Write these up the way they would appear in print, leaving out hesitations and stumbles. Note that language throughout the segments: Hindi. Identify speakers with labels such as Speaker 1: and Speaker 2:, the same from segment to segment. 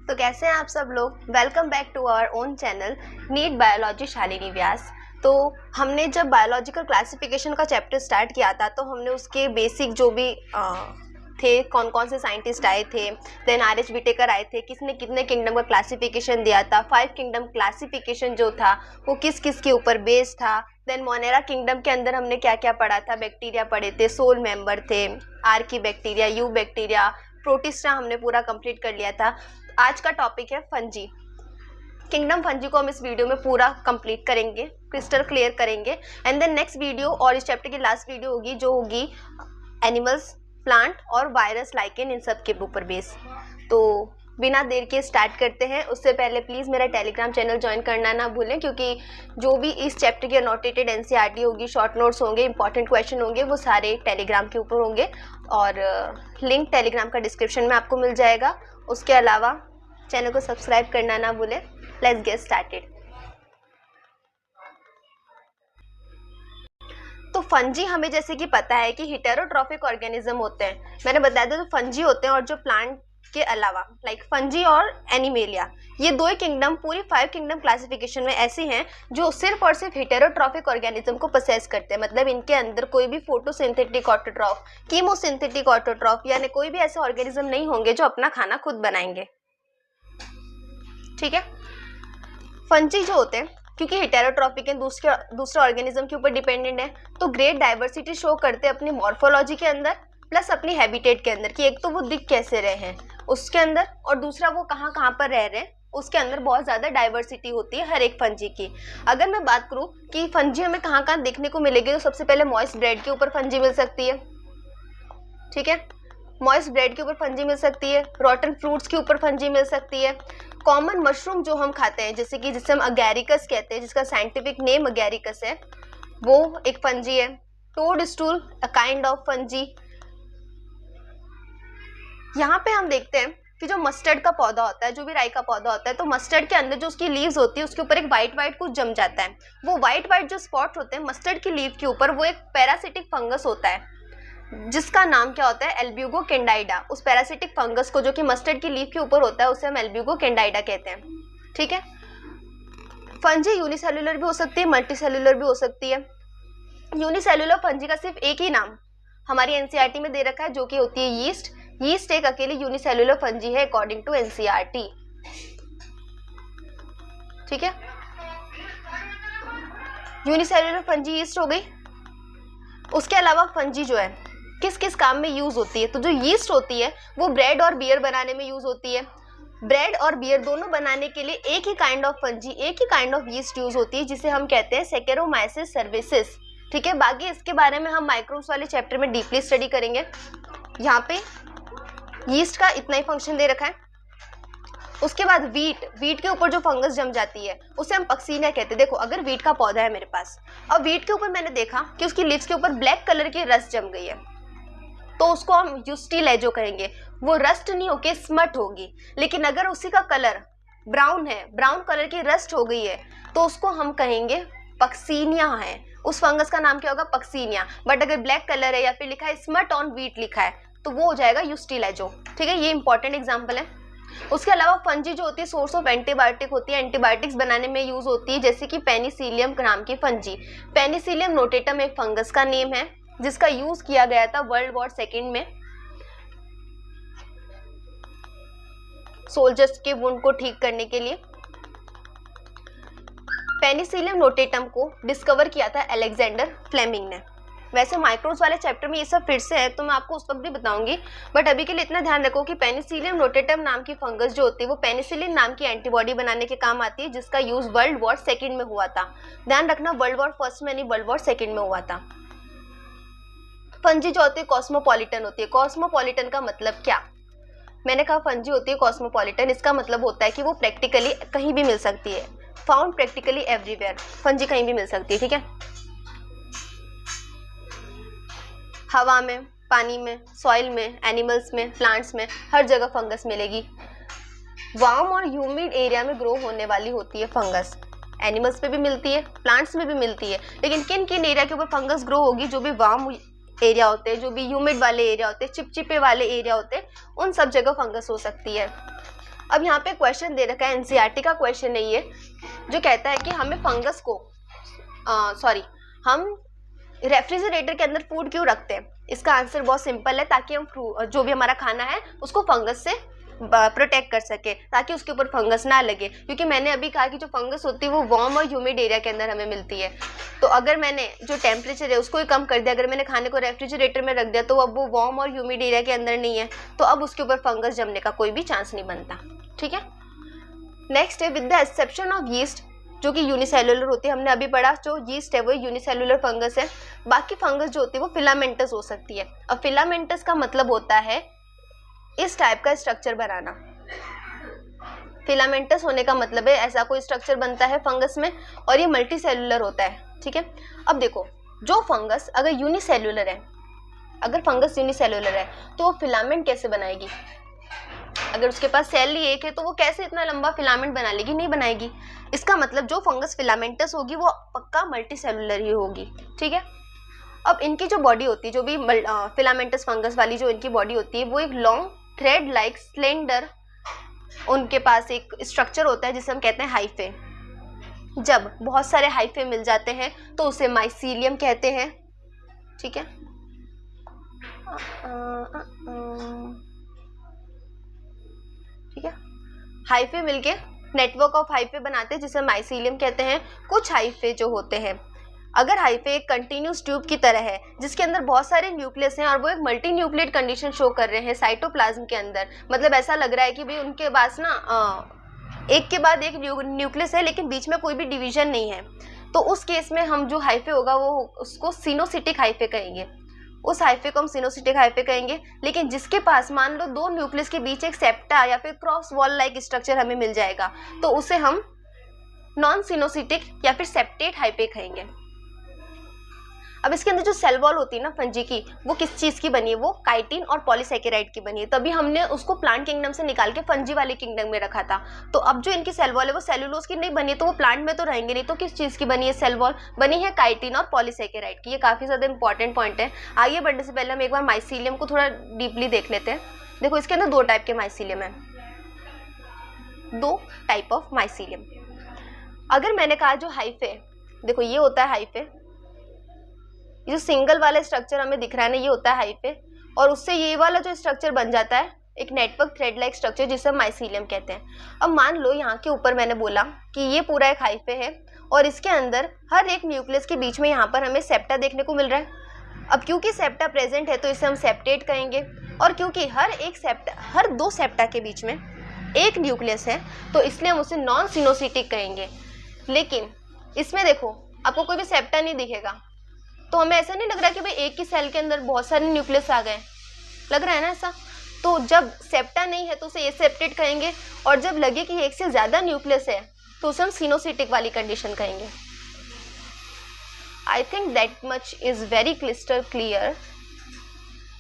Speaker 1: तो कैसे हैं आप सब लोग। Welcome back to our own channel NEET biology Shalini Vyas. तो हमने जब बायोलॉजिकल क्लासिफिकेशन का चैप्टर स्टार्ट किया था तो हमने उसके बेसिक जो भी थे, कौन कौन से साइंटिस्ट आए थे, देन आर.एच. विटेकर आए थे, किसने कितने किंगडम का क्लासिफिकेशन दिया था, 5 किंगडम क्लासिफिकेशन जो था वो किस किस के ऊपर बेस्ड था, देन मोनेरा किंगडम के अंदर हमने क्या क्या पढ़ा था, बैक्टीरिया पढ़े थे, सोल मेंबर थे, Archie bacteria, you bacteria, protista हमने पूरा कंप्लीट कर लिया था। आज का टॉपिक है फंजी। किंगडम फंजी को हम इस वीडियो में पूरा कंप्लीट करेंगे, क्रिस्टल क्लियर करेंगे। एंड देन नेक्स्ट वीडियो और इस चैप्टर की लास्ट वीडियो होगी जो होगी एनिमल्स, प्लांट और वायरस, लाइकेन, इन सब के ऊपर बेस। तो बिना देर के स्टार्ट करते हैं। उससे पहले प्लीज़ मेरा टेलीग्राम चैनल ज्वाइन करना ना भूलें, क्योंकि जो भी इस चैप्टर की अनोटेटेड एनसीईआरटी होगी, शॉर्ट नोट्स होंगे, इंपॉर्टेंट क्वेश्चन होंगे, वो सारे टेलीग्राम के ऊपर होंगे और लिंक टेलीग्राम का डिस्क्रिप्शन में आपको मिल जाएगा। उसके अलावा चैनल को सब्सक्राइब करना ना भूलें। Let's get started. तो फंजी हमें जैसे कि पता है कि हेटेरोट्रॉफिक ऑर्गेनिज्म होते हैं, मैंने बताया था। तो फंजी होते हैं और जो प्लांट के अलावा लाइक फंजी और एनिमेलिया, ये दो ही किंगडम पूरी 5 किंगडम क्लासिफिकेशन में ऐसी हैं जो सिर्फ और सिर्फ हेटेरोट्रॉफिक ऑर्गेनिज्म को पोसेस करते हैं। मतलब इनके अंदर कोई भी फोटोसिंथेटिक ऑटोट्रॉफ, कीमोसिंथेटिक ऑटोट्रॉफ यानी कोई भी ऐसे ऑर्गेनिज्म नहीं होंगे जो अपना खाना खुद बनाएंगे। ठीक है। फंजी जो होते हैं क्योंकि हेटेरोट्रॉफिक है, दूसरे ऑर्गेनिज्म के ऊपर डिपेंडेंट है, तो ग्रेट डाइवर्सिटी शो करते हैं अपनी मॉर्फोलॉजी के अंदर प्लस अपनी हैबिटेट के अंदर कि एक तो वो दिख कैसे रहे हैं उसके अंदर, और दूसरा वो कहाँ कहाँ पर रह रहे हैं उसके अंदर बहुत ज़्यादा डाइवर्सिटी होती है हर एक फंजी की। अगर मैं बात करूँ कि फंजी हमें कहाँ कहाँ देखने को मिलेगी, तो सबसे पहले मॉइस्ट ब्रेड के ऊपर फंजी मिल सकती है। ठीक है, मॉइस्ट ब्रेड के ऊपर फंजी मिल सकती है, रॉटन फ्रूट्स के ऊपर फंजी मिल सकती है, कॉमन मशरूम जो हम खाते हैं जैसे कि जिसे हम अगैरिकस कहते हैं, जिसका साइंटिफिक नेम अगैरिकस है, वो एक फंजी है। Toadstool a kind of fungi. यहाँ पे हम देखते हैं कि जो मस्टर्ड का पौधा होता है, जो भी राई का पौधा होता है, तो मस्टर्ड के अंदर जो उसकी लीव्स होती है उसके ऊपर एक वाइट वाइट कुछ जम जाता है। वो वाइट वाइट जो स्पॉट होते हैं मस्टर्ड की लीव के ऊपर, वो एक पैरासिटिक फंगस होता है जिसका नाम क्या होता है, एल्ब्यूगो कैंडाइडा। उस पैरासिटिक फंगस को जो कि मस्टर्ड की लीव के ऊपर होता है उसे हम एल्ब्यूगो कैंडाइडा कहते हैं। ठीक है। फंजी यूनिसेल्युलर भी हो सकती है, मल्टीसेल्युलर भी हो सकती है। यूनिसेल्युलर फंजी का सिर्फ एक ही नाम हमारी एनसीईआरटी में दे रखा है जो कि होती है यीस्ट। यीस्ट एक अकेली यूनिसेल्युलर फंजी है अकॉर्डिंग टू एनसीईआरटी। ठीक है, यूनिसेल्युलर फंजी यीस्ट हो गई। उसके अलावा फंजी जो है किस किस काम में यूज होती है, तो जो यीस्ट होती है वो ब्रेड और बियर बनाने में यूज होती है। ब्रेड और बियर दोनों बनाने के लिए एक ही काइंड ऑफ फंजी, एक ही काइंड ऑफ यीस्ट यूज होती है जिसे हम कहते हैं सैकेरोमाइसिस सर्विसेस। ठीक है, बाकी इसके बारे में हम माइक्रोब्स वाले चैप्टर में डीपली स्टडी करेंगे। यहाँ पे यीस्ट का इतना ही फंक्शन दे रखा है। उसके बाद वीट के ऊपर जो फंगस जम जाती है उसे हम पक्सीनिया कहते हैं। देखो, अगर वीट का पौधा है मेरे पास और वीट के ऊपर मैंने देखा कि उसकी लीव्स के ऊपर ब्लैक कलर की रस्ट जम गई है, तो उसको हम यूस्टिलेजो कहेंगे। वो रस्ट नहीं होके स्मट होगी। लेकिन अगर उसी का कलर ब्राउन है, ब्राउन कलर की रस्ट हो गई है, तो उसको हम कहेंगे पक्सीनिया है। उस फंगस का नाम क्या होगा, पक्सीनिया। बट अगर ब्लैक कलर है या फिर लिखा है स्मट ऑन वीट लिखा है तो वो हो जाएगा यूस्टिलेजो। ठीक है, ये इंपॉर्टेंट एग्जाम्पल है। उसके अलावा फंजी जो होती है सोर्स ऑफ एंटीबायोटिक होती है, एंटीबायोटिक्स बनाने में यूज होती है, जैसे कि पेनिसिलियम नाम की फंजी। पेनिसिलियम नोटेटम एक फंगस का नेम है जिसका यूज किया गया था वर्ल्ड वॉर सेकेंड में सोल्जर्स के वुंड को ठीक करने के लिए। पेनिसिलियम नोटेटम को डिस्कवर किया था अलेक्जेंडर फ्लेमिंग ने। वैसे माइक्रोब्स वाले चैप्टर में ये सब फिर से है तो मैं आपको उस वक्त भी बताऊंगी, बट अभी के लिए इतना ध्यान रखो कि पेनिसिलियम नोटेटम नाम की फंगस जो होती है वो पेनिसिलिन नाम की एंटीबॉडी बनाने के काम आती है, जिसका यूज वर्ल्ड वॉर सेकेंड में हुआ था। ध्यान रखना, वर्ल्ड वॉर फर्स्ट में नहीं, वर्ल्ड वॉर सेकेंड में हुआ था। फंजी जो होती है कॉस्मोपॉलिटन होती है। कॉस्मोपॉलिटन का मतलब क्या, मैंने कहा फंजी होती है कॉस्मोपॉलिटन, इसका मतलब होता है कि वो प्रैक्टिकली कहीं भी मिल सकती है। फाउंड प्रैक्टिकली एवरीवेयर, फंजी कहीं भी मिल सकती है। ठीक है, हवा में, पानी में, सॉइल में, एनिमल्स में, प्लांट्स में, हर जगह फंगस मिलेगी। वार्म और ह्यूमिड एरिया में ग्रो होने वाली होती है फंगस। एनिमल्स पे भी मिलती है, प्लांट्स में भी मिलती है, लेकिन किन किन एरिया के ऊपर फंगस ग्रो होगी, जो भी वार्म एरिया होते हैं, जो भी ह्यूमिड वाले एरिया होते हैं, चिपचिपे वाले एरिया होते हैं, उन सब जगह फंगस हो सकती है। अब यहाँ पे क्वेश्चन दे रखा है, एनसीईआरटी का क्वेश्चन है ये, जो कहता है कि हमें फंगस को हम रेफ्रिजरेटर के अंदर फूड क्यों रखते हैं। इसका आंसर बहुत सिंपल है, ताकि हम जो भी हमारा खाना है उसको फंगस से प्रोटेक्ट कर सके, ताकि उसके ऊपर फंगस ना लगे। क्योंकि मैंने अभी कहा कि जो फंगस होती है वो वार्म और ह्यूमिड एरिया के अंदर हमें मिलती है। तो अगर मैंने जो टेम्परेचर है उसको ही कम कर दिया, अगर मैंने खाने को रेफ्रिजरेटर में रख दिया, तो अब वो वार्म और ह्यूमिड एरिया के अंदर नहीं है, तो अब उसके ऊपर फंगस जमने का कोई भी चांस नहीं बनता। ठीक है, नेक्स्ट है with the exception of yeast, जो कि यूनिसेलुलर होती है। हमने अभी पढ़ा जो यीस्ट है वो यूनिसेलुलर फंगस है। बाकी फंगस जो होती है वो फिलामेंटस हो सकती है। अब फिलामेंटस का मतलब होता है इस टाइप का स्ट्रक्चर बनाना। फिलामेंटस होने का मतलब है ऐसा कोई स्ट्रक्चर बनता है फंगस में, और ये मल्टी सेलुलर होता है। ठीक है, अब देखो जो फंगस अगर यूनिसेलुलर है, अगर फंगस यूनिसेलुलर है तो वो फिलामेंट कैसे बनाएगी। अगर उसके पास सेल ही एक है तो वो कैसे इतना लंबा फिलामेंट बना लेगी, नहीं बनाएगी। इसका मतलब जो फंगस फिलामेंटस होगी वो पक्का मल्टी सेलुलर ही होगी। ठीक है, अब इनकी जो बॉडी होती है, जो भी फिलामेंटस फंगस वाली जो इनकी बॉडी होती है, वो एक लॉन्ग थ्रेड लाइक स्लेंडर, उनके पास एक स्ट्रक्चर होता है जिसे हम कहते हैं हाइफे। जब बहुत सारे हाइफे मिल जाते हैं तो उसे माइसीलियम कहते हैं। ठीक है, ठीक है, हाइफे मिलके नेटवर्क ऑफ हाइफे बनाते हैं जिसे माइसीलियम कहते हैं। कुछ हाइफे जो होते हैं, अगर हाइफे एक कंटिन्यूस ट्यूब की तरह है जिसके अंदर बहुत सारे न्यूक्लियस हैं और वो एक मल्टी न्यूक्लिएट कंडीशन शो कर रहे हैं साइटोप्लाज्म के अंदर, मतलब ऐसा लग रहा है कि भाई उनके पास ना एक के बाद एक न्यूक्लियस है लेकिन बीच में कोई भी डिवीजन नहीं है, तो उस केस में हम जो हाइफे होगा वो उसको सिनोसिटिक हाइफे कहेंगे। उस हाइफे को हम सिनोसिटिक हाइफे कहेंगे। लेकिन जिसके पास मान लो दो न्यूक्लियस के बीच एक सेप्टा या फिर क्रॉस वॉल लाइक स्ट्रक्चर हमें मिल जाएगा, तो उसे हम नॉन सिनोसिटिक या फिर सेप्टेट हाइफे कहेंगे। अब इसके अंदर जो सेल वॉल होती है ना फंजी की, वो किस चीज़ की बनी है, वो काइटिन और पॉलीसैकेराइड की बनी है। तभी हमने उसको प्लांट किंगडम से निकाल के फंजी वाले किंगडम में रखा था। तो अब जो इनकी सेल वॉल है वो सेलुलोज की नहीं बनी है, तो वो प्लांट में तो रहेंगे नहीं, तो किस चीज़ की बनी है सेल वॉल, बनी है काइटिन और पॉलीसैकेराइड की। ये काफ़ी ज़्यादा इंपॉर्टेंट पॉइंट है। आगे बढ़ने से पहले हम एक बार माइसीलियम को थोड़ा डीपली देख लेते हैं। देखो इसके अंदर दो टाइप के माइसीलियम है, दो टाइप ऑफ माइसीलियम। अगर मैंने कहा जो हाइफे, देखो ये होता है हाइफे, ये जो सिंगल वाला स्ट्रक्चर हमें दिख रहा है ना, ये होता है हाइफे, और उससे ये वाला जो स्ट्रक्चर बन जाता है एक नेटवर्क थ्रेड लाइक स्ट्रक्चर जिसे हम माइसीलियम कहते हैं। अब मान लो यहाँ के ऊपर मैंने बोला कि ये पूरा एक हाइफे है और इसके अंदर हर एक न्यूक्लियस के बीच में यहाँ पर हमें सेप्टा देखने को मिल रहा है। अब क्योंकि सेप्टा प्रेजेंट है तो इसे हम सेप्टेट कहेंगे, और क्योंकि हर दो सेप्टा के बीच में एक न्यूक्लियस है तो इसलिए हम उसे नॉन सिनोसिटिक कहेंगे। लेकिन इसमें देखो आपको कोई भी सेप्टा नहीं दिखेगा, तो हमें ऐसा नहीं लग रहा कि भाई एक ही सेल के अंदर बहुत सारे न्यूक्लियस आ गए, लग रहा है ना ऐसा। तो जब सेप्टा नहीं है तो उसे एसेप्टेट कहेंगे, और जब लगे कि एक से ज़्यादा न्यूक्लियस है तो उसे हम सिनोसिटिक वाली कंडीशन कहेंगे। I think that much is very clyster clear.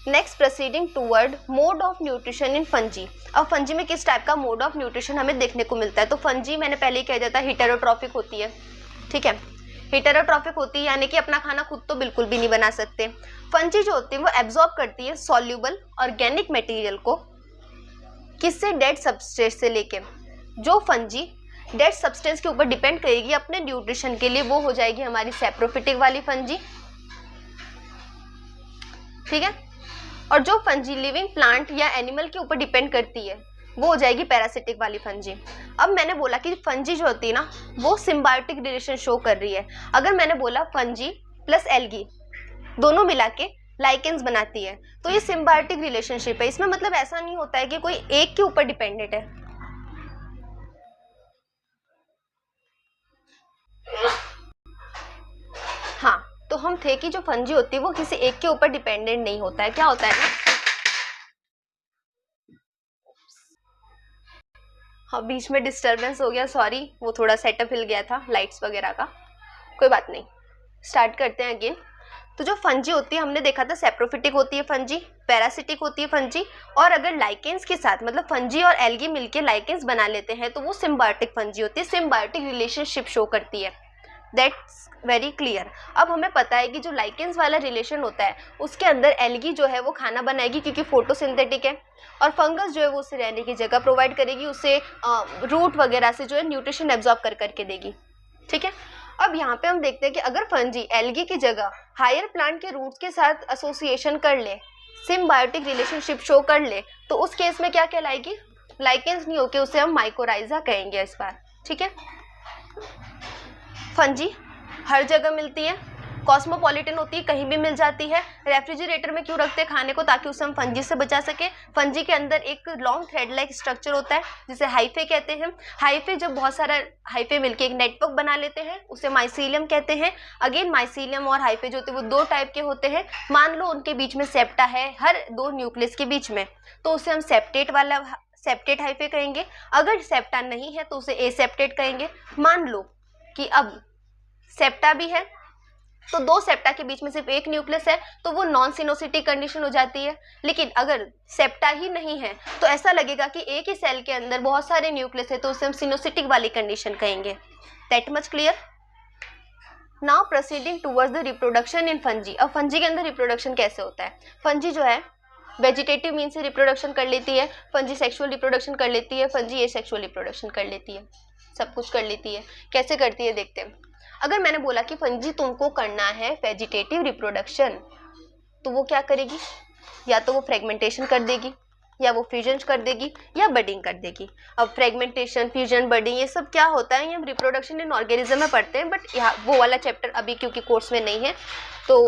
Speaker 1: Next proceeding toward mode of nutrition in fungi. अब फंजी में किस टाइप का मोड ऑफ न्यूट्रिशन हमें देखने को मिलता है। तो फंजी मैंने पहले ही कह दिया था हेटेरोट्रॉफिक होती है। ठीक है, हेटेरोट्रॉफिक होती है यानी कि अपना खाना खुद तो बिल्कुल भी नहीं बना सकते। फंजी जो होती है वो एब्जॉर्ब करती है सॉल्यूबल ऑर्गेनिक मटेरियल को, किससे, डेड सब्सटेंस से लेके। जो फंजी डेड सब्सटेंस के ऊपर डिपेंड करेगी अपने न्यूट्रिशन के लिए वो हो जाएगी हमारी सैप्रोफिटिक वाली फंजी। ठीक है, और जो फंजी लिविंग प्लांट या एनिमल के ऊपर डिपेंड करती है वो हो जाएगी पैरासिटिक वाली फंजी। अब मैंने बोला कि फंजी जो होती है ना वो सिम्बायोटिक रिलेशन शो कर रही है। अगर मैंने बोला फंजी प्लस एल्गी दोनों मिला के लाइकेंस बनाती है, तो ये सिम्बायोटिक रिलेशनशिप है। इसमें मतलब ऐसा नहीं होता है कि कोई एक के ऊपर डिपेंडेंट है। हाँ, तो हम थे कि जो फंजी होती है वो किसी एक के ऊपर डिपेंडेंट नहीं होता है। क्या होता है ना, हाँ बीच में डिस्टरबेंस हो गया, सॉरी, वो थोड़ा सेटअप हिल गया था लाइट्स वगैरह का, कोई बात नहीं, स्टार्ट करते हैं अगेन। तो जो फंजी होती है हमने देखा था सैप्रोफिटिक होती है फंजी, पैरासिटिक होती है फंजी, और अगर लाइकेंस के साथ मतलब फंजी और एल्गी मिलके लाइकेंस बना लेते हैं तो वो सिम्बायोटिक फंजी होती है, सिम्बायोटिक रिलेशनशिप शो करती है। That's very clear. अब हमें पता है कि जो लाइकेंस वाला रिलेशन होता है उसके अंदर एल्गी जो है वो खाना बनाएगी क्योंकि फोटोसिंथेटिक है, और फंगस जो है वो उसे रहने की जगह प्रोवाइड करेगी, उसे रूट वगैरह से जो है न्यूट्रिशन एब्जॉर्ब कर करके देगी। ठीक है, अब यहाँ पे हम देखते हैं कि अगर फंजी एल्गी की जगह हायर प्लांट के रूट्स के साथ एसोसिएशन कर ले, सिम्बायोटिक रिलेशनशिप शो कर ले, तो उस केस में क्या कहलाएगी, लाइकेंस नहीं होके उसे हम माइकोराइजा कहेंगे इस बार। ठीक है, फंजी हर जगह मिलती है, कॉस्मोपॉलिटन होती है, कहीं भी मिल जाती है। रेफ्रिजरेटर में क्यों रखते हैं खाने को, ताकि उसे हम फंजी से बचा सके। फंजी के अंदर एक लॉन्ग थ्रेड लाइक स्ट्रक्चर होता है जिसे हाइफे कहते हैं। हाइफे जब बहुत सारा हाइफे मिलके एक नेटवर्क बना लेते हैं उसे माइसीलियम कहते हैं। अगेन माइसीलियम और हाइफे जो होते हैं वो दो टाइप के होते हैं। मान लो उनके बीच में सेप्टा है हर दो न्यूक्लियस के बीच में, तो उसे हम सेप्टेट हाइफे कहेंगे। अगर सेप्टा नहीं है तो उसे एसेप्टेट कहेंगे। मान लो कि अब सेप्टा भी है तो दो सेप्टा के बीच में सिर्फ एक न्यूक्लियस है तो वो नॉन सिनोसिटिक कंडीशन हो जाती है। लेकिन अगर सेप्टा ही नहीं है तो ऐसा लगेगा कि एक ही सेल के अंदर बहुत सारे न्यूक्लियस है, तो उसे हम सिनोसिटिक वाली कंडीशन कहेंगे। That much clear. Now proceeding towards the reproduction in fungi. अब फंजी के अंदर रिप्रोडक्शन कैसे होता है। फंजी जो है वेजिटेटिव मीन से रिप्रोडक्शन कर लेती है, फंजी सेक्सुअल रिप्रोडक्शन कर लेती है, फंजी एसेक्सुअल रिप्रोडक्शन कर लेती है, सब कुछ कर लेती है। कैसे करती है देखते हैं। अगर मैंने बोला कि फंजी तुमको करना है वेजिटेटिव रिप्रोडक्शन, तो वो क्या करेगी, या तो वो फ्रेगमेंटेशन कर देगी, या वो फ्यूजन कर देगी, या बडिंग कर देगी। अब फ्रेगमेंटेशन, फ्यूजन, बडिंग ये सब क्या होता है, ये हम रिप्रोडक्शन इन ऑर्गेनिज्म में पढ़ते हैं, बट यहाँ वो वाला चैप्टर अभी क्योंकि कोर्स में नहीं है तो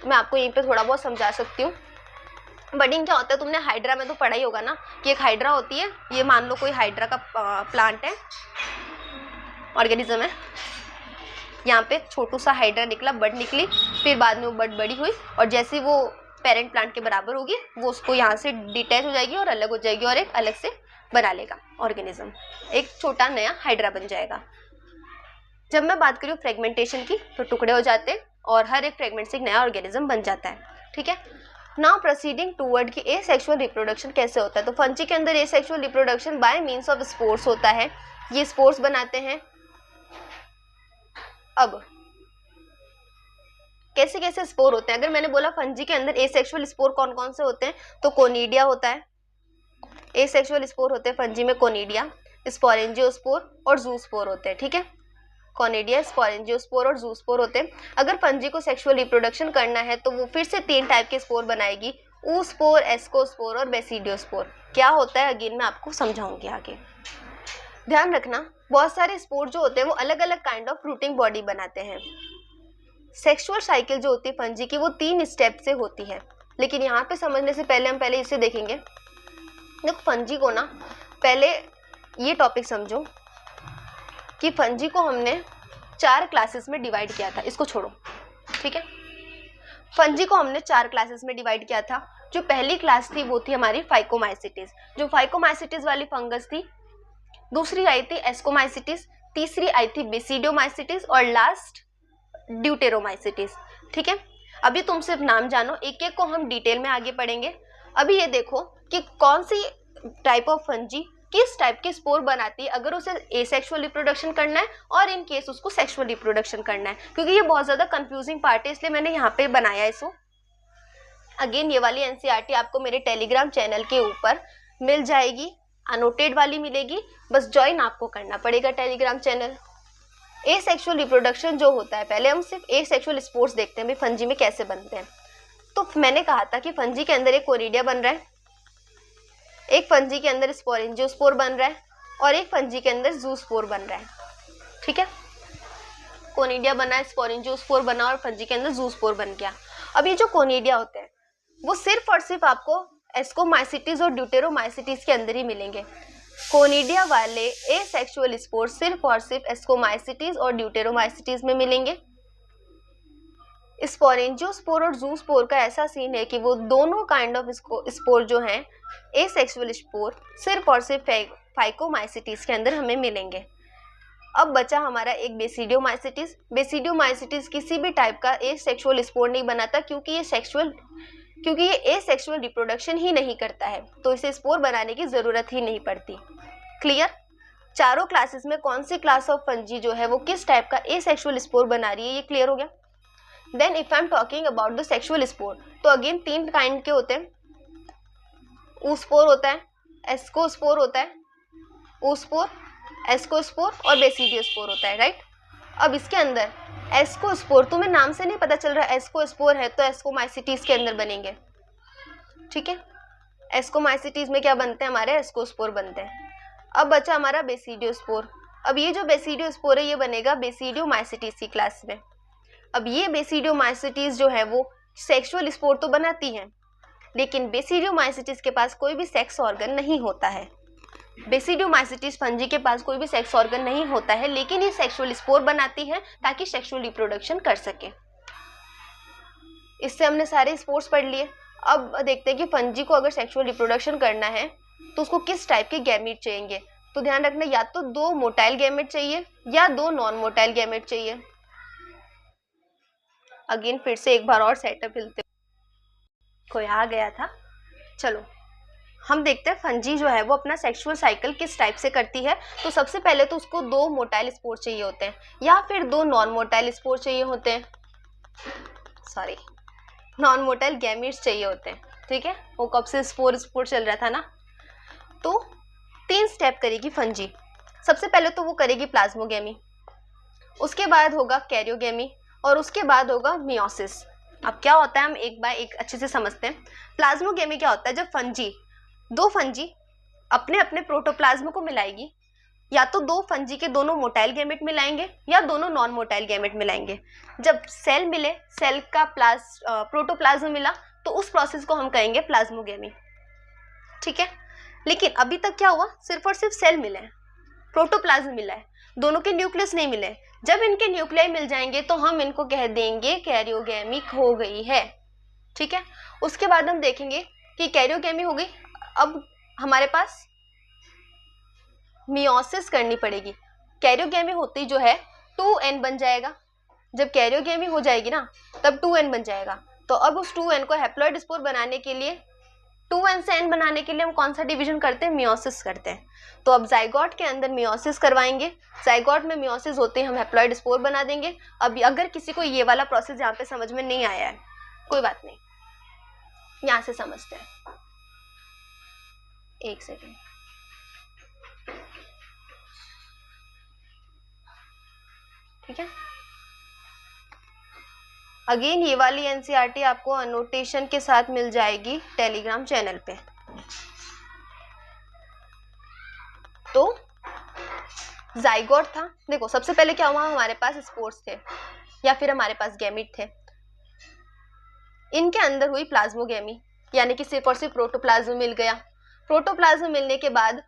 Speaker 1: मैं आपको यहीं पे थोड़ा बहुत समझा सकती हूँ। बडिंग क्या होता है, तुमने हाइड्रा में तो पढ़ा ही होगा ना कि एक हाइड्रा होती है। ये मान लो कोई हाइड्रा का प्लांट है, ऑर्गेनिज्म है, यहाँ पे छोटू सा हाइड्रा निकला, बड निकली, फिर बाद में वो बड बड़ी हुई और जैसे वो पेरेंट प्लांट के बराबर होगी वो उसको यहाँ से डिटैच हो जाएगी और अलग हो जाएगी और एक अलग से बना लेगा ऑर्गेनिज्म, एक छोटा नया हाइड्रा बन जाएगा। जब मैं बात करूँ फ्रेगमेंटेशन की तो टुकड़े हो जाते हैं और हर एक फ्रेगमेंट से एक नया ऑर्गेनिज्म बन जाता है। ठीक है, नाउ प्रोसीडिंग टूवर्ड कि एसेक्सुअल रिप्रोडक्शन कैसे होता है। तो फंजी के अंदर asexual reproduction by means of spores होता है। ये स्पोर्स बनाते हैं। अब कैसे कैसे स्पोर होते हैं, अगर मैंने बोला फंजी के अंदर एसेक्सुअल स्पोर कौन कौन से होते हैं, तो कोनिडिया होता है। एसेक्सुअल स्पोर होते हैं फंजी में कोनिडिया, स्पोरेंजियोस्पोर और जूस्पोर होते हैं। ठीक है, कोनिडिया, स्पोरेंजियोस्पोर और जूस्पोर होते हैं। अगर फंजी को सेक्सुअल रिप्रोडक्शन करना है तो वो फिर से 3 टाइप के स्पोर बनाएगी, ऊस्पोर, एस्कोस्पोर और बेसिडियोस्पोर। क्या होता है अगेन मैं आपको समझाऊंगी आगे। ध्यान रखना, बहुत सारे स्पोर जो होते हैं वो अलग अलग काइंड ऑफ फ्रूटिंग बॉडी बनाते हैं। सेक्सुअल साइकिल जो होती है फंजी की वो 3 स्टेप से होती है, लेकिन यहाँ पे समझने से पहले हम पहले इसे देखेंगे। देखो फंजी को ना, पहले ये टॉपिक समझो कि फंजी को हमने 4 क्लासेस में डिवाइड किया था। इसको छोड़ो, ठीक है। फंजी को हमने 4 क्लासेस में डिवाइड किया था। जो पहली क्लास थी वो थी हमारी फाइकोमाइसिटिस, जो फाइकोमाइसिटिस वाली फंगस थी। दूसरी आई थी एस्कोमाइसिटिस, तीसरी आई थी बेसिडियोमाइसिटिस और लास्ट ड्यूटेरोमाइसिटिस। ठीक है, अभी तुम सिर्फ नाम जानो, एक एक को हम डिटेल में आगे पढ़ेंगे। अभी ये देखो कि कौन सी टाइप ऑफ फंजी किस टाइप के स्पोर बनाती है अगर उसे एसेक्सुअल रिप्रोडक्शन करना है और इन केस उसको सेक्सुअल रिप्रोडक्शन करना है, क्योंकि ये बहुत ज़्यादा कंफ्यूजिंग पार्ट है, इसलिए मैंने यहाँ पे बनाया इसको। अगेन ये वाली एनसीईआरटी आपको मेरे टेलीग्राम चैनल के ऊपर मिल जाएगी, अनोटेड वाली मिलेगी, बस ज्वाइन आपको करना पड़ेगा टेलीग्राम चैनल। एसेक्सुअल रिप्रोडक्शन जो होता है, पहले हम सिर्फ एसेक्सुअल स्पोर्स देखते हैं भी फंजी में कैसे बनते हैं। तो मैंने कहा था कि फंजी के अंदर एक कोनिडिया बन रहा है, एक फंजी के अंदर स्पोरेंजियोस्पोर बन रहा है और एक फंजी के अंदर जूस्पोर बन रहा है। ठीक है, कोनिडिया बना, स्पोरेंजियोस्पोर बना और फंजी के अंदर जूस्पोर बन गया। अब ये जो कोनिडिया होते हैं वो सिर्फ और सिर्फ आपको एस्कोमाइसिटिस और ड्यूटेरोमाइसिटिस के अंदर ही मिलेंगे। कोनिडिया वाले एसेक्सुअल स्पोर सिर्फ और सिर्फ एस्कोमाइसिटिस और ड्यूटेरोमाइसिटिस में मिलेंगे। स्पोरेंजियोस्पोर और जूस्पोर का ऐसा सीन है कि वो दोनों काइंड ऑफ स्पोर जो हैं एसेक्सुअल स्पोर सिर्फ और सिर्फ फाइकोमाइसिटिस के अंदर हमें मिलेंगे। अब बचा हमारा एक बेसिडियोमाइसिटिस। बेसिडियोमाइसिटिस किसी भी टाइप का एसेक्सुअल स्पोर नहीं बनाता, क्योंकि ये एसेक्सुअल रिप्रोडक्शन ही नहीं करता है, तो इसे स्पोर बनाने की ज़रूरत ही नहीं पड़ती। क्लियर। चारों क्लासेस में कौन सी क्लास ऑफ फंजी जो है वो किस टाइप का एसेक्सुअल स्पोर बना रही है, ये क्लियर हो गया। Then if I am talking about the sexual spore, तो अगेन 3 काइंड के होते हैं, oospore होता है, एस्कोस्पोर होता है, oospore, एस्कोस्पोर और बेसिडियोस्पोर होता है, राइट। अब इसके अंदर एस्कोस्पोर, तुम्हें नाम से नहीं पता चल रहा एस्कोस्पोर है तो एस्कोमाइसिटीज के अंदर बनेंगे, ठीक है। एस्कोमाइसिटीज में क्या बनते हैं, हमारे एस्कोस्पोर बनते हैं। अब बचा हमारा बेसिडियोस्पोर। अब ये जो बेसिडियोस्पोर है ये बनेगा बेसिडियोमाइसिटीज की क्लास में। अब ये बेसिडियोमाइसिटीज जो है वो सेक्सुअल स्पोर तो बनाती हैं, लेकिन बेसिडियोमाइसिटीज के पास कोई भी सेक्स ऑर्गन नहीं होता है। बेसिडियोमाइसिटीज फंजी के पास कोई भी सेक्स ऑर्गन नहीं होता है, लेकिन ये सेक्सुअल स्पोर बनाती है ताकि सेक्सुअल रिप्रोडक्शन कर सके। इससे हमने सारे स्पोर्स पढ़ लिए। अब देखते हैं कि फंजी को अगर सेक्सुअल रिप्रोडक्शन करना है तो उसको किस टाइप के गैमेट चाहिए। तो ध्यान रखना, या तो 2 मोटाइल गैमेट चाहिए या 2 नॉन मोटाइल गैमेट चाहिए। अगेन फिर से एक बार और सेटअप हिलते, कोई आ गया था। चलो हम देखते हैं फंजी जो है वो अपना सेक्सुअल साइकिल किस टाइप से करती है। तो सबसे पहले तो उसको 2 मोटाइल स्पोर चाहिए होते हैं या फिर 2 नॉन मोटाइल स्पोर चाहिए होते हैं, सॉरी नॉन मोटाइल गैमेट्स चाहिए होते हैं, ठीक है। वो कब से स्पोर चल रहा था ना। तो 3 स्टेप करेगी फंजी। सबसे पहले तो वो करेगी प्लाज्मोगेमी, उसके बाद होगा कैरियोगेमी और उसके बाद होगा मियोसिस। अब क्या होता है हम एक बाय एक अच्छे से समझते हैं। प्लाज्मोगेमी क्या होता है, जब फंजी 2 फंजी अपने अपने प्रोटोप्लाज्म को मिलाएगी, या तो 2 फंजी के दोनों मोटाइल गैमेट मिलाएंगे या दोनों नॉन मोटाइल गैमेट मिलाएंगे। जब सेल मिले, सेल का प्रोटोप्लाज्म मिला, तो उस प्रोसेस को हम कहेंगे प्लाज्मोगेमी, ठीक है। लेकिन अभी तक क्या हुआ, सिर्फ और सिर्फ सेल मिले हैं, प्रोटोप्लाज्म मिला है, दोनों के न्यूक्लियस नहीं मिले। जब इनके न्यूक्लियाई मिल जाएंगे तो हम इनको कह देंगे कैरियोगेमी हो गई है, ठीक है। उसके बाद हम देखेंगे कि कैरियोगेमी हो गई, अब हमारे पास मियोसिस करनी पड़ेगी। कैरियोगेमी होती जो है 2n बन जाएगा। जब कैरियोगेमी हो जाएगी ना तब 2n बन जाएगा। तो अब उस 2n को हैप्लॉइड स्पोर बनाने के लिए, 2n से n बनाने के लिए हम कौन सा डिवीजन करते हैं, मियोसिस करते हैं। तो अब जाइगोट के अंदर मियोसिस करवाएंगे, जाइगोट में मियोसिस होते ही हम हैप्लॉइड स्पोर बना देंगे। अब अगर किसी को ये वाला प्रोसेस यहाँ पे समझ में नहीं आया है, कोई बात नहीं, यहाँ से समझते हैं। एक सेकेंड, ठीक है। अगेन ये वाली एनसीईआरटी आपको अनोटेशन के साथ मिल जाएगी टेलीग्राम चैनल पे। तो जाइगोट था, देखो सबसे पहले क्या हुआ, हमारे पास स्पोर्स थे या फिर हमारे पास गैमेट थे, इनके अंदर हुई प्लाज्मोगेमी, यानी कि सिर्फ और सिर्फ प्रोटोप्लाज्म मिल गया। प्रोटोप्लाज्म मिलने के बाद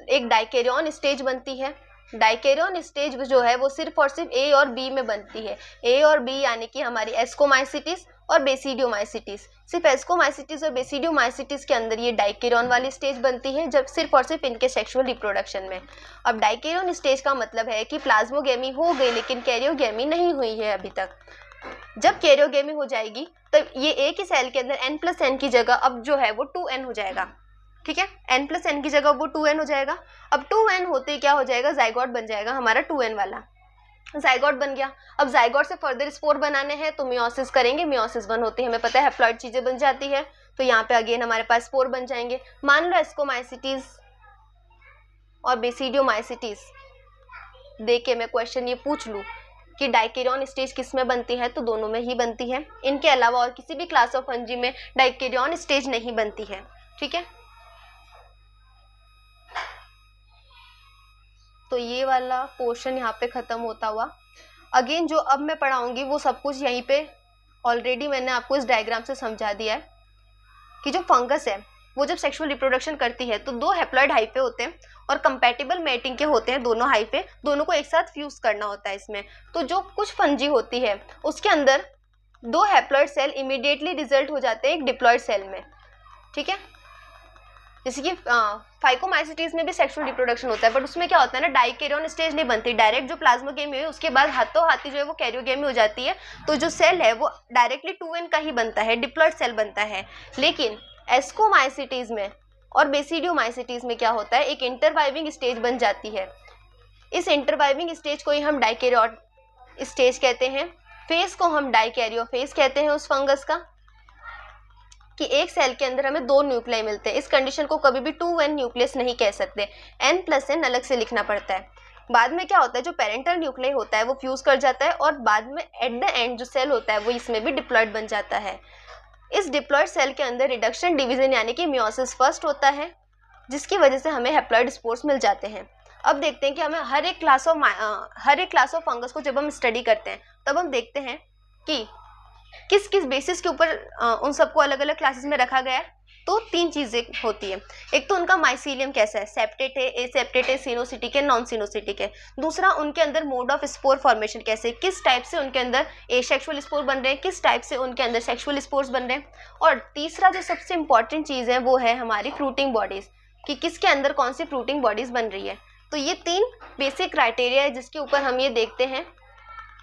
Speaker 1: एक डाइकैरियन स्टेज बनती है। डाइकैरियन स्टेज जो है वो सिर्फ और सिर्फ ए और बी में बनती है। ए और बी यानी कि हमारी एस्कोमाइसिटीज और बेसिडियोमाइसिटीज। सिर्फ एस्कोमाइसिटीज और बेसिडियोमाइसिटीज के अंदर ये डाइकैरियन वाली स्टेज बनती है, जब सिर्फ और सिर्फ इनके सेक्सुअल रिप्रोडक्शन में। अब डाइकैरियन स्टेज का मतलब है कि प्लाज्मोगेमी हो गई लेकिन कैरियोगेमी नहीं हुई है अभी तक। जब कैरियोगेमी हो जाएगी तब ये एक ही सेल के अंदर n+n की जगह अब जो है वो 2n हो जाएगा, ठीक है। n+n की जगह वो 2n हो जाएगा। अब 2n होते ही क्या हो जाएगा, जाइगोट बन जाएगा हमारा 2n वाला, जाइगोट बन गया। अब जाइगोट से फर्दर स्पोर बनाने हैं तो मियोसिस करेंगे, मियोसिस 1 होती है, हमें पता है हैप्लॉइड चीजें बन जाती है। तो यहाँ पे अगेन हमारे पास स्पोर बन जाएंगे। मान लो एस्कोमाइसिटीज और बेसिडियोमाइसिटीज दे के मैं क्वेश्चन ये पूछ लूँ कि डाइकैरियन स्टेज किस में बनती है, तो दोनों में ही बनती है। इनके अलावा और किसी भी क्लास ऑफ फंजी में डाइकैरियन स्टेज नहीं बनती है, ठीक है। तो ये वाला पोर्शन यहाँ पे खत्म होता हुआ। अगेन जो अब मैं पढ़ाऊंगी वो सब कुछ यहीं पे ऑलरेडी मैंने आपको इस डायग्राम से समझा दिया है कि जो फंगस है वो जब सेक्सुअल रिप्रोडक्शन करती है तो 2 हैप्लॉइड हाइफे होते हैं और कंपैटिबल मेटिंग के होते हैं दोनों हाइफे, दोनों को एक साथ फ्यूज करना होता है इसमें। तो जो कुछ फंजी होती है उसके अंदर 2 हैप्लॉइड सेल इमीडिएटली रिजल्ट हो जाते हैं एक डिप्लॉइड सेल में, ठीक है। जैसे कि फाइकोमाइसिटीज में भी सेक्सुअल रिप्रोडक्शन होता है, बट उसमें क्या होता है ना, डाइकैरियन स्टेज नहीं बनती, डायरेक्ट जो प्लाज्मोगेमी है उसके बाद हाथों हाथी जो है वो कैरियोगेमी हो जाती है। तो जो सेल है वो डायरेक्टली 2n का ही बनता है, डिप्लॉइड सेल बनता है। लेकिन एस्कोमाइसिटीज में और बेसिडियोमाइसिटीज में क्या होता है, एक इंटरवाइविंग स्टेज बन जाती है। इस इंटरवाइविंग स्टेज को ही हम डाइकैरियोट स्टेज कहते हैं। फेज को हम डाइकैरियोफेज कहते हैं उस फंगस का, कि एक सेल के अंदर हमें 2 न्यूक्लियाई मिलते हैं। इस कंडीशन को कभी भी 2n न्यूक्लियस नहीं कह सकते, n+n अलग से लिखना पड़ता है। बाद में क्या होता है, जो पेरेंटल न्यूक्लियाई होता है वो फ्यूज कर जाता है और बाद में एट द एंड जो सेल होता है वो इसमें भी डिप्लॉयड बन जाता है। इस डिप्लॉयड सेल के अंदर रिडक्शन डिवीजन यानी कि मियोसिस फर्स्ट होता है, जिसकी वजह से हमें हैप्लॉइड स्पोर्स मिल जाते हैं। अब देखते हैं कि हमें हर एक क्लास ऑफ फंगस को जब हम स्टडी करते हैं तब हम देखते हैं कि किस किस बेसिस के ऊपर उन सबको अलग अलग क्लासेस में रखा गया है। तो 3 चीज़ें होती है। एक तो उनका माइसीलियम कैसा है, सेप्टेट है, एसेप्टेट है, सिनोसिटिक है, नॉन सिनोसिटिक है। दूसरा उनके अंदर मोड ऑफ स्पोर फॉर्मेशन कैसे, किस टाइप से उनके अंदर एसेक्सुअल स्पोर बन रहे हैं, किस टाइप से उनके अंदर सेक्सुअल स्पोर्स बन रहे हैं। और तीसरा जो सबसे इंपॉर्टेंट चीज़ है वो है हमारी फ्रूटिंग बॉडीज़, कि किसके अंदर कौन सी फ्रूटिंग बॉडीज़ बन रही है। तो ये 3 बेसिक क्राइटेरिया है जिसके ऊपर हम ये देखते हैं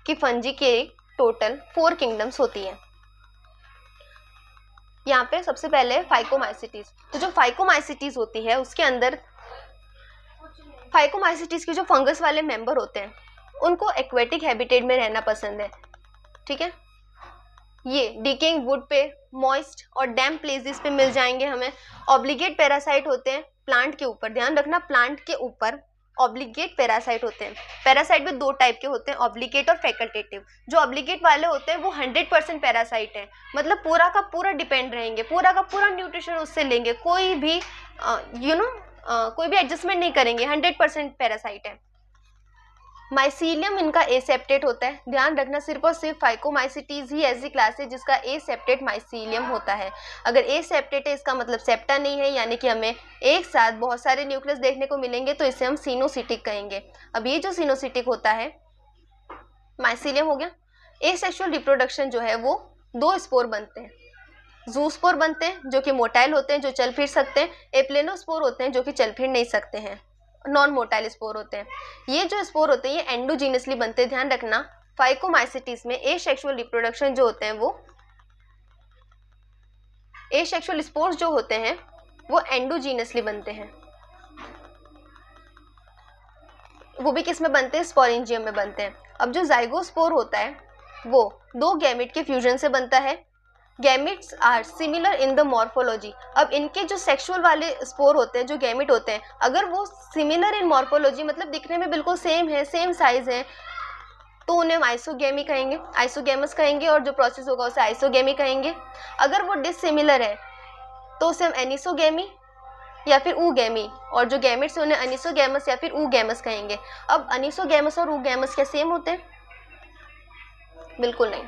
Speaker 1: कि फंजी के टोटल 4 किंगडम्स होती हैं। यहाँ पे सबसे पहले फाइकोमाइसिटीज। तो जो फाइकोमाइसिटीज होती है उसके अंदर फाइकोमाइसिटीज के जो फंगस वाले मेंबर होते हैं उनको एक्वेटिक हैबिटेट में रहना पसंद है। ठीक है, ये डिकेइंग वुड पे, मॉइस्ट और डैम्प प्लेसेस पे मिल जाएंगे हमें। ऑब्लिगेट पैरासाइट होते हैं प्लांट के ऊपर, ध्यान रखना प्लांट के ऊपर ऑब्लिगेट पैरासाइट होते हैं। पैरासाइट भी 2 टाइप के होते हैं, ऑब्लिगेट और फैकल्टेटिव। जो ऑब्लिगेट वाले होते हैं वो 100% पैरासाइट है, मतलब पूरा का पूरा डिपेंड रहेंगे, पूरा का पूरा न्यूट्रिशन उससे लेंगे, कोई भी कोई भी एडजस्टमेंट नहीं करेंगे, 100% पैरासाइट है। माइसीलियम इनका एसेप्टेट होता है। ध्यान रखना सिर्फ और सिर्फ फाइकोमाइसिटीज ही ऐसी क्लास है जिसका एसेप्टेट माइसीलियम होता है। अगर एसेप्टेट है इसका मतलब सेप्टा नहीं है, यानी कि हमें एक साथ बहुत सारे न्यूक्लियस देखने को मिलेंगे, तो इसे हम सिनोसिटिक कहेंगे। अब ये जो सिनोसिटिक होता है माइसीलियम हो गया। एसेक्सुअल रिप्रोडक्शन जो है वो 2 स्पोर बनते हैं, जूस्पोर बनते हैं जो कि मोटाइल होते हैं, जो चल फिर सकते हैं। एप्लेनोस्पोर होते हैं जो कि चल फिर नहीं सकते हैं, नॉन मोटाइल स्पोर होते हैं। ये जो स्पोर होते हैं ये एंडोजीनसली बनते हैं। ध्यान रखना फाइकोमाइसिटीज में एसेक्सुअल रिप्रोडक्शन जो होते हैं वो एसेक्सुअल स्पोर्स जो होते हैं वो एंडोजीनसली बनते हैं। वो भी किस में बनते हैं, स्पोरेंजियम में बनते हैं। अब जो जाइगोस्पोर होता है वो 2 गैमेट के फ्यूजन से बनता है। Gametes are similar in the morphology. अब इनके जो सेक्सुअल वाले स्पोर होते हैं, जो गैमेट होते हैं, अगर वो सिमिलर इन मॉर्फोलॉजी मतलब दिखने में बिल्कुल सेम है, सेम साइज है, तो उन्हें हम आइसोगेमी कहेंगे, आइसोगेमस कहेंगे, और जो प्रोसेस होगा उसे आइसोगेमी कहेंगे। अगर वो डिसिमिलर है तो उसे हम एनिसोगेमी या फिर ऊगेमी, और जो गैमेट्स हैं उन्हें अनिसोगेमस या फिर ऊगेमस कहेंगे। अब अनिसोगेमस और ऊगेमस क्या सेम होते हैं? बिल्कुल नहीं।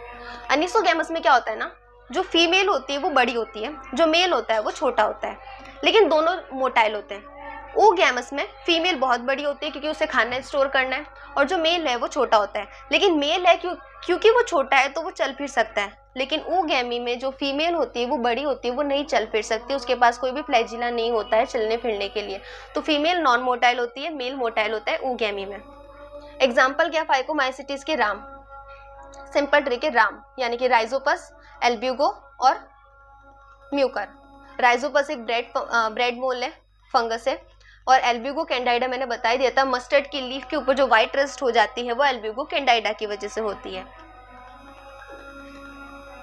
Speaker 1: अनिसोगेमस में क्या होता है ना, जो फीमेल होती है वो बड़ी होती है, जो मेल होता है वो छोटा होता है, लेकिन दोनों मोटाइल होते हैं। ऊगैमस में फीमेल बहुत बड़ी होती है क्योंकि उसे खाना स्टोर करना है, और जो मेल है वो छोटा होता है। लेकिन मेल है क्योंकि वो छोटा है तो वो चल फिर सकता है, लेकिन ऊगैमी में जो फीमेल होती है वो बड़ी होती है, वो नहीं चल फिर सकती, उसके पास कोई भी फ्लैजिला नहीं होता है चलने फिरने के लिए। तो फीमेल नॉन मोटाइल होती है, मेल मोटाइल होता है ऊगैमी में। एग्जाम्पल क्या, फाइकोमाइसिटीज के राम, सिंपल ट्रिक है राम, यानी कि राइजोपस, एल्ब्यूगो और म्यूकर। राइजोपस एक ब्रेड मोल है, फंगस है, और एल्ब्यूगो कैंडाइडा मैंने बता ही दिया था, मस्टर्ड की लीफ के ऊपर जो व्हाइट रस्ट हो जाती है वो एल्ब्यूगो कैंडाइडा की वजह से होती है।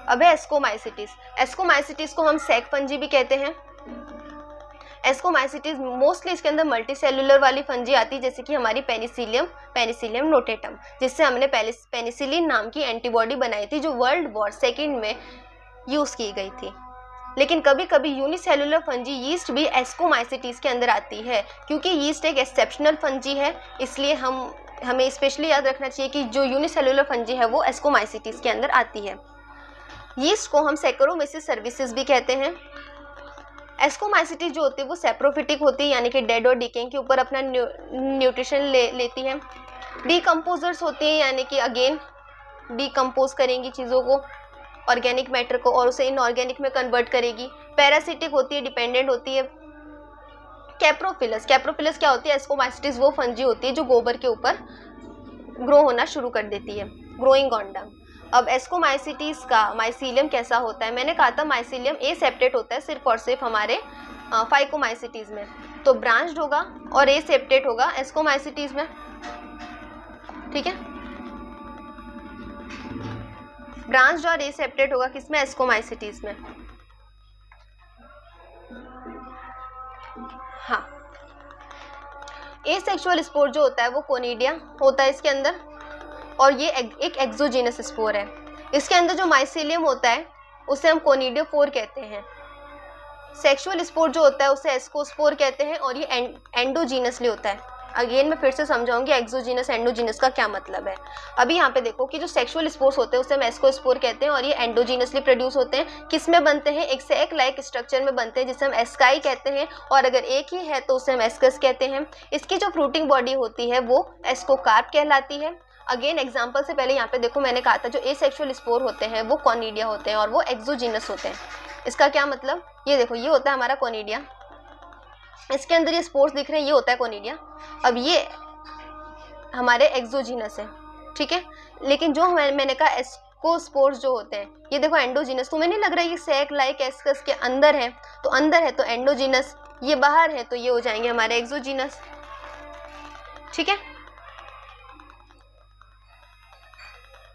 Speaker 1: अब है एस्कोमाइसिटीज। एस्कोमाइसिटीज को हम सैक फंजी भी कहते हैं। एस्कोमाइसिटीज मोस्टली इसके अंदर मल्टी सेलुलर वाली फंजी आती है, जैसे कि हमारी पेनिसिलियम नोटेटम, जिससे हमने पेनिसिलिन नाम की एंटीबॉडी बनाई थी जो वर्ल्ड वॉर 2 में यूज की गई थी। लेकिन कभी कभी यूनिसेलुलर फंजी यीस्ट भी एस्कोमाइसिटीज के अंदर आती है, क्योंकि यीस्ट एक एक्सेप्शनल फंजी है, इसलिए हमें स्पेशली याद रखना चाहिए कि जो यूनिसेलुलर फंजी है वो एस्कोमाइसिटीज के अंदर आती है। यीस्ट को हम सैकरोमाइसिस सर्विसेज भी कहते हैं। एस्कोमाइसिटीज जो होती है वो सेप्रोफिटिक होती है, यानी कि डेड और डिकेइंग के ऊपर अपना न्यूट्रिशन लेती है। डीकम्पोजर्स होती हैं, यानी कि अगेन डीकम्पोज करेंगी चीज़ों को, ऑर्गेनिक मैटर को, और उसे इनऑर्गेनिक में कन्वर्ट करेगी। पैरासिटिक होती है, डिपेंडेंट होती है। कैप्रोफिलस क्या होती है, एस्कोमाइसिटीज वो फंजी होती है जो गोबर के ऊपर ग्रो होना शुरू कर देती है, ग्रोइंग ऑन डंग। अब एस्कोमाइसिटीज का माइसीलियम कैसा होता है, मैंने कहा था माइसीलियम एसेप्टेट होता है सिर्फ और सिर्फ हमारे फाइकोमाइसिटीज में, तो ब्रांच्ड होगा और एसेप्टेट होगा एस्कोमाइसिटीज में। ठीक है। ब्रांच्ड और एसेप्टेड होगा किसमें, एस्कोमाइसिटीज में। हाँ, एसेक्सुअल स्पोर जो होता है वो कोनिडिया होता है इसके अंदर, और ये एक एक्सोजीनस स्पोर है। इसके अंदर जो माइसीलियम होता है उसे हम कोनिडियोफोर कहते हैं। सेक्सुअल स्पोर जो होता है उसे एस्कोस्पोर कहते हैं, और ये एंडोजीनसली होता है। अगेन मैं फिर से समझाऊंगी एक्सोजीनस एंडोजीनस का क्या मतलब है। अभी यहाँ पे देखो कि जो सेक्सुअल स्पोर्स होते हैं उसे हम एस्कोस्पोर कहते हैं, और ये एंडोजीनसली प्रोड्यूस होते हैं। किस में बनते हैं, एक सैक लाइक स्ट्रक्चर में बनते हैं जिसे हम एस्काई कहते हैं, और अगर एक ही है तो उसे हम एस्कस कहते हैं। इसकी जो फ्रूटिंग बॉडी होती है वो एस्कोकार्प कहलाती है। अगेन एग्जाम्पल से पहले यहाँ पे देखो मैंने कहा था जो एसेक्सुअल स्पोर होते हैं वो कॉनिडिया होते हैं और वो एक्सोजीनस होते हैं। इसका क्या मतलब, ये देखो ये होता है हमारा कोनिडिया, इसके अंदर ये स्पोर्स दिख रहे हैं, ये होता है कोनिडिया। अब ये हमारे एक्सोजीनस है, ठीक है। लेकिन जो मैंने कहा एस्कोस्पोर्स जो होते हैं, ये देखो एंडोजीनस। तुम्हें नहीं लग रहा है ये सैक लाइक एस्कस के अंदर है, तो अंदर है तो एंडोजीनस, ये बाहर है तो ये हो जाएंगे हमारे एक्सोजीनस, ठीक है।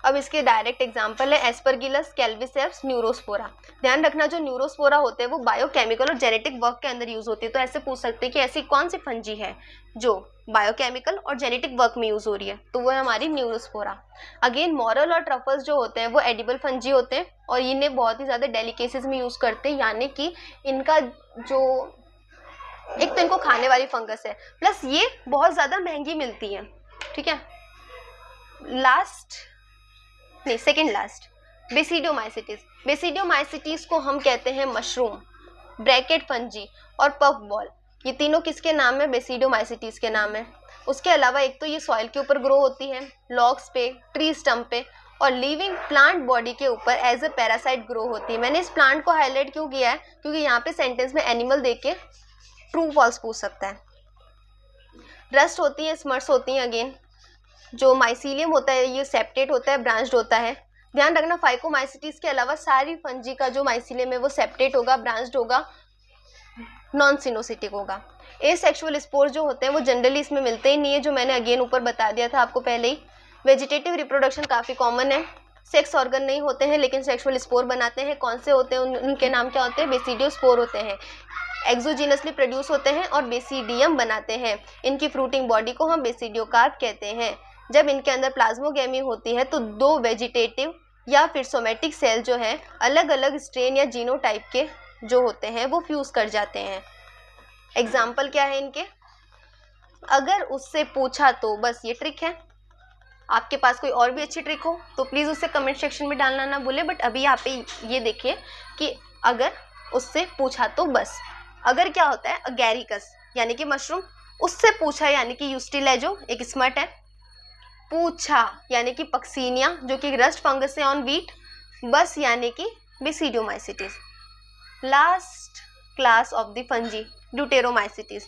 Speaker 1: अब इसके डायरेक्ट एग्जांपल है एस्परगिलस, कैल्विसेप्स, न्यूरोस्पोरा। ध्यान रखना जो न्यूरोस्पोरा होते हैं वो बायोकेमिकल और जेनेटिक वर्क के अंदर यूज होती है। तो ऐसे पूछ सकते हैं कि ऐसी कौन सी फंजी है जो बायोकेमिकल और जेनेटिक वर्क में यूज हो रही है, तो वो है हमारी न्यूरोस्पोरा। अगेन मॉरल और ट्रफल्स जो होते हैं वो एडिबल फंजी होते हैं और इन्हें बहुत ही ज़्यादा डेलिकेसीज में यूज करते हैं, यानी कि इनका जो एक तो इनको खाने वाली फंगस है, प्लस ये बहुत ज़्यादा महंगी मिलती है, ठीक है। Second last basidiomycetes. बेसिडियोमाइसिटीज को हम कहते हैं मशरूम, ब्रैकेट फंजी और पफ बॉल। ये तीनों किसके नाम है, बेसिडियोमाइसिटीज के नाम है। उसके अलावा एक तो ये सॉइल के ऊपर ग्रो होती है, लॉग्स पे, ट्री स्टम्प पे और लिविंग प्लांट बॉडी के ऊपर एज ए पैरासाइट ग्रो होती है। मैंने इस प्लांट को हाईलाइट क्यों किया है, क्योंकि यहाँ पे सेंटेंस में एनिमल देख के ट्रू फॉल्स पूछ सकता है। रस्ट होती है, स्मर्स होती हैं। अगेन जो माइसीलियम होता है ये सेप्टेट होता है, ब्रांच्ड होता है। ध्यान रखना फाइकोमाइसिटीज के अलावा सारी फंजी का जो माइसीलियम है वो सेप्टेट होगा, ब्रांच्ड होगा, नॉन सिनोसिटिक होगा। एसेक्सुअल स्पोर जो होते हैं वो जनरली इसमें मिलते ही नहीं है, जो मैंने अगेन ऊपर बता दिया था आपको पहले ही। वेजिटेटिव रिप्रोडक्शन काफ़ी कॉमन है, सेक्स ऑर्गन नहीं होते हैं लेकिन सेक्सुअल स्पोर बनाते हैं। कौन से होते हैं, उनके नाम क्या होते हैं, बेसिडियोस्पोर होते हैं। एक्सोजीनसली प्रोड्यूस होते हैं और बेसिडियम बनाते हैं। इनकी फ्रूटिंग बॉडी को हम बेसिडियोकार्प कहते हैं। जब इनके अंदर प्लाज्मोगेमी होती है तो दो वेजिटेटिव या फिर सोमेटिक सेल जो है अलग अलग स्ट्रेन या जीनोटाइप के जो होते हैं वो फ्यूज कर जाते हैं। एग्जाम्पल क्या है इनके, अगर उससे पूछा तो बस ये ट्रिक है। आपके पास कोई और भी अच्छी ट्रिक हो तो प्लीज़ उसे कमेंट सेक्शन में डालना ना भूले। बट अभी यहाँ पे ये देखिए कि अगर उससे पूछा तो बस, अगर क्या होता है अगैरिकस यानी कि मशरूम, उससे पूछा यानी कि यूस्टिलेजो एक स्मर्ट है, पूछा यानी कि पक्सीनिया जो कि रस्ट फंगस है ऑन व्हीट, बस यानी कि basidiomycetes. Last class of the fungi deuteromycetes.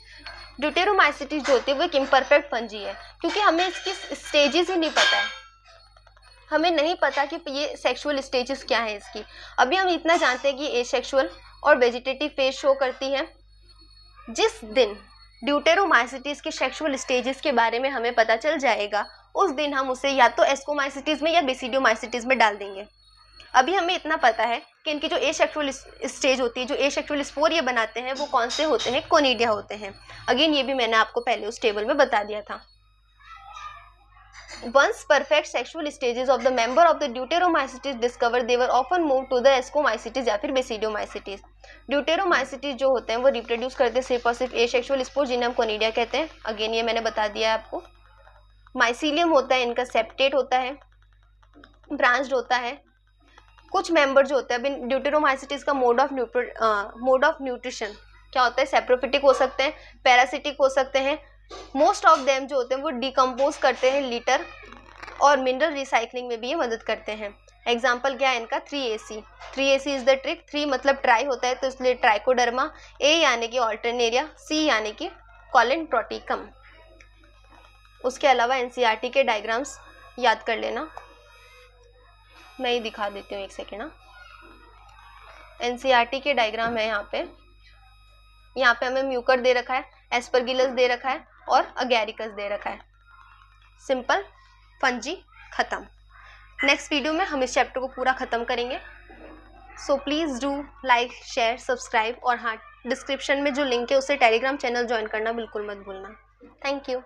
Speaker 1: Deuteromycetes जो होती है वो एक इम्परफेक्ट फंजी है, क्योंकि हमें इसकी स्टेजेस ही नहीं पता है। हमें नहीं पता कि ये सेक्सुअल स्टेजेस क्या है इसकी। अभी हम इतना जानते हैं कि एसेक्सुअल और वेजिटेटिव फेज शो करती है। जिस दिन ड्यूटेरोमाइसिटीज के सेक्सुअल स्टेजेस के बारे में हमें पता चल जाएगा उस दिन हम उसे या तो एस्कोमाइसिटीज में या बेसिडियोमाइसिटीज में डाल देंगे। अभी हमें इतना पता है कि इनकी जो एसेक्सुअल स्टेज होती है, जो एसेक्सुअल स्पोर ये बनाते हैं वो कौन से होते हैं, कोनिडिया होते हैं। अगेन ये भी मैंने आपको पहले उस टेबल में बता दिया था। Once perfect sexual stages of the member of the deuteromycetes discovered, they were often moved to the ascomycetes या फिर basidiomycetes। ड्यूटेरोमाइसिटीज जो होते हैं वो रिप्रोड्यूस करते हैं सिर्फ और सिर्फ एसेक्सुअल स्पोर जिन्हें हम कोनिडिया कहते हैं। अगेन ये मैंने बता दिया है आपको। माइसीलियम होता है, इनका सेप्टेट होता है, ब्रांच्ड होता है। कुछ मेंबर जो होते हैं ड्यूटेरोमाइसिटीज का मोड ऑफ न्यूट्रिशन क्या होता है, सेप्रोफिटिक हो सकते हैं, पैरासिटिक हो सकते हैं। मोस्ट ऑफ देम जो होते हैं वो डिकम्पोज करते हैं लीटर और मिनरल रिसाइकलिंग में भी ये मदद करते हैं। एग्जाम्पल क्या है इनका, 3AC। 3AC is the trick. 3 मतलब ट्राई होता है तो इसलिए ट्राइकोडर्मा, A यानी कि ऑल्टरनेरिया, C यानी कि कॉलिनप्रोटिकम। उसके अलावा NCERT के डायग्राम्स याद कर लेना, मैं ही दिखा देती हूँ एक सेकेंड ना। NCERT के डायग्राम है यहाँ पे हमें म्यूकर दे रखा है, एस्परगिलस दे रखा है और अगैरिकस दे रखा है। सिंपल फंजी ख़त्म। नेक्स्ट वीडियो में हम इस चैप्टर को पूरा ख़त्म करेंगे। So please do like, share, subscribe, और हाँ, डिस्क्रिप्शन में जो लिंक है उससे टेलीग्राम चैनल ज्वाइन करना बिल्कुल मत भूलना। Thank you.